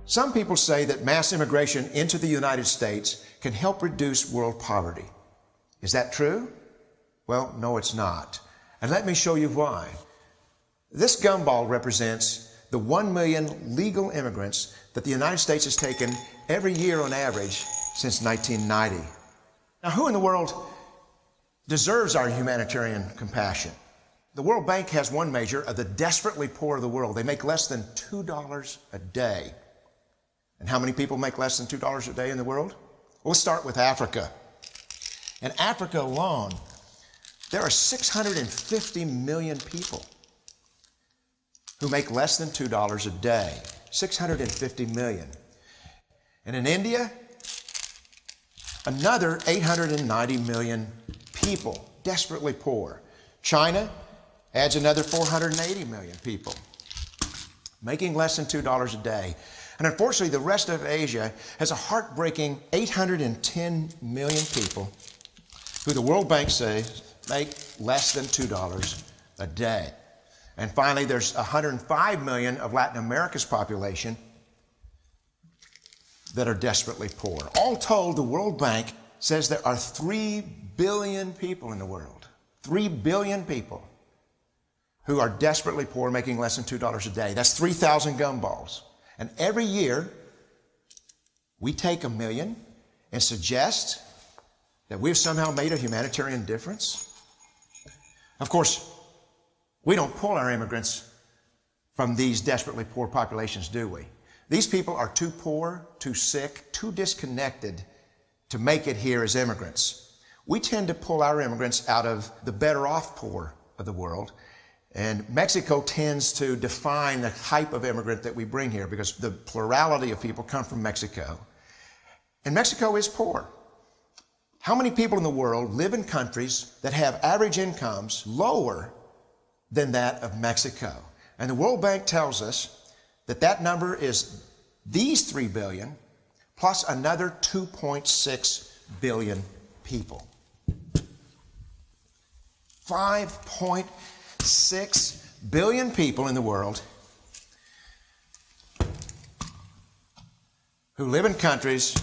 Some people say that mass immigration into the United States can help reduce world poverty. Is that true? Well, no, it's not. And let me show you why. This gumball represents the 1 million legal immigrants that the United States has taken every year on average since 1990. Now, who in the world deserves our humanitarian compassion? The World Bank has one measure of the desperately poor of the world. They make less than $2 a day. And how many people make less than $2 a day in the world? Well, let's start with Africa. In Africa alone, there are 650 million people who make less than $2 a day. 650 million. And in India, another 890 million people, desperately poor. China adds another 480 million people, making less than $2 a day. And unfortunately, the rest of Asia has a heartbreaking 810 million people who the World Bank says make less than $2 a day. And finally, there's 105 million of Latin America's population that are desperately poor. All told, the World Bank says there are 3 billion people in the world, 3 billion people who are desperately poor, making less than $2 a day. That's 3,000 gumballs. And every year, we take 1 million and suggest that we've somehow made a humanitarian difference. Of course, we don't pull our immigrants from these desperately poor populations, do we? These people are too poor, too sick, too disconnected to make it here as immigrants. We tend to pull our immigrants out of the better off poor of the world. And Mexico tends to define the type of immigrant that we bring here because the plurality of people come from Mexico. And Mexico is poor. How many people in the world live in countries that have average incomes lower than that of Mexico? And the World Bank tells us that that number is these 3 billion plus another 2.6 billion people. 5.6 billion people in the world who live in countries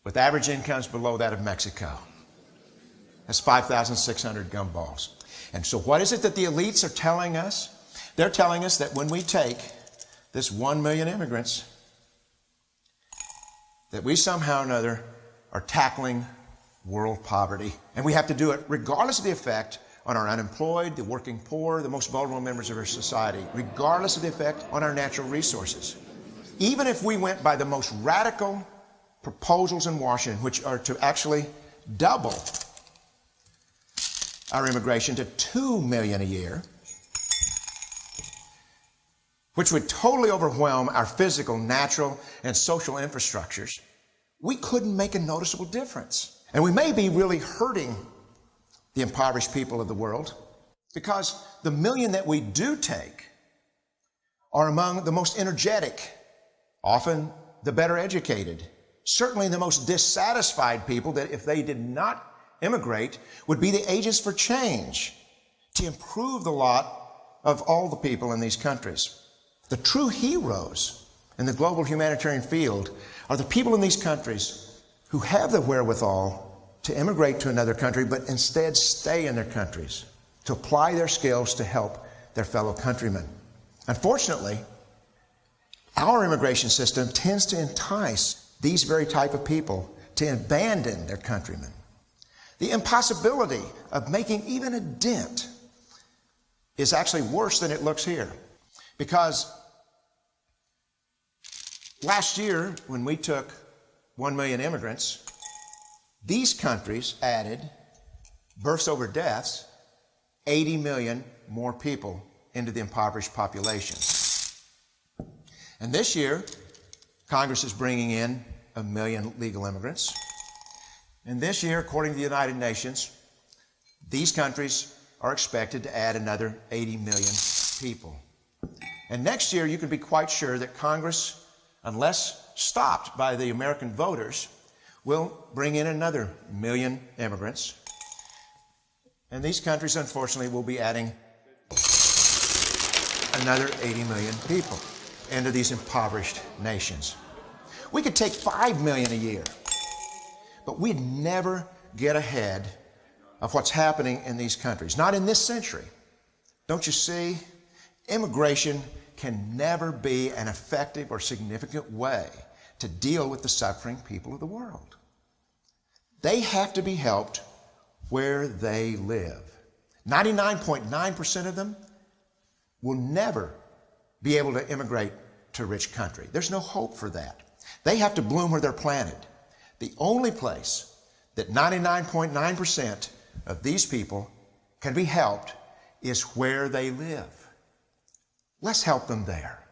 with average incomes below that of Mexico. That's 5,600 gumballs. And so what is it that the elites are telling us? They're telling us that when we take this 1 million immigrants, that we somehow or another are tackling world poverty. And we have to do it regardless of the effect on our unemployed, the working poor, the most vulnerable members of our society, regardless of the effect on our natural resources. Even if we went by the most radical proposals in Washington, which are to actually double our immigration to 2 million a year, which would totally overwhelm our physical, natural, and social infrastructures, we couldn't make a noticeable difference. And we may be really hurting the impoverished people of the world because the million that we do take are among the most energetic, often the better educated, certainly the most dissatisfied people that if they did not immigrate would be the agents for change to improve the lot of all the people in these countries. The true heroes in the global humanitarian field are the people in these countries who have the wherewithal to immigrate to another country, but instead stay in their countries, to apply their skills to help their fellow countrymen. Unfortunately, our immigration system tends to entice these very type of people to abandon their countrymen. The impossibility of making even a dent is actually worse than it looks here. Because last year, when we took 1 million immigrants, these countries added, births over deaths, 80 million more people into the impoverished populations. And this year, Congress is bringing in 1 million legal immigrants. And this year, according to the United Nations, these countries are expected to add another 80 million people. And next year, you can be quite sure that Congress, unless stopped by the American voters, will bring in another 1 million immigrants. And these countries, unfortunately, will be adding another 80 million people. into these impoverished nations. We could take 5 million a year, but we'd never get ahead of what's happening in these countries. Not in this century. Don't you see? Immigration can never be an effective or significant way to deal with the suffering people of the world. They have to be helped where they live. 99.9% of them will never be able to immigrate to a rich country. There's no hope for that. They have to bloom where they're planted. The only place that 99.9% of these people can be helped is where they live. Let's help them there.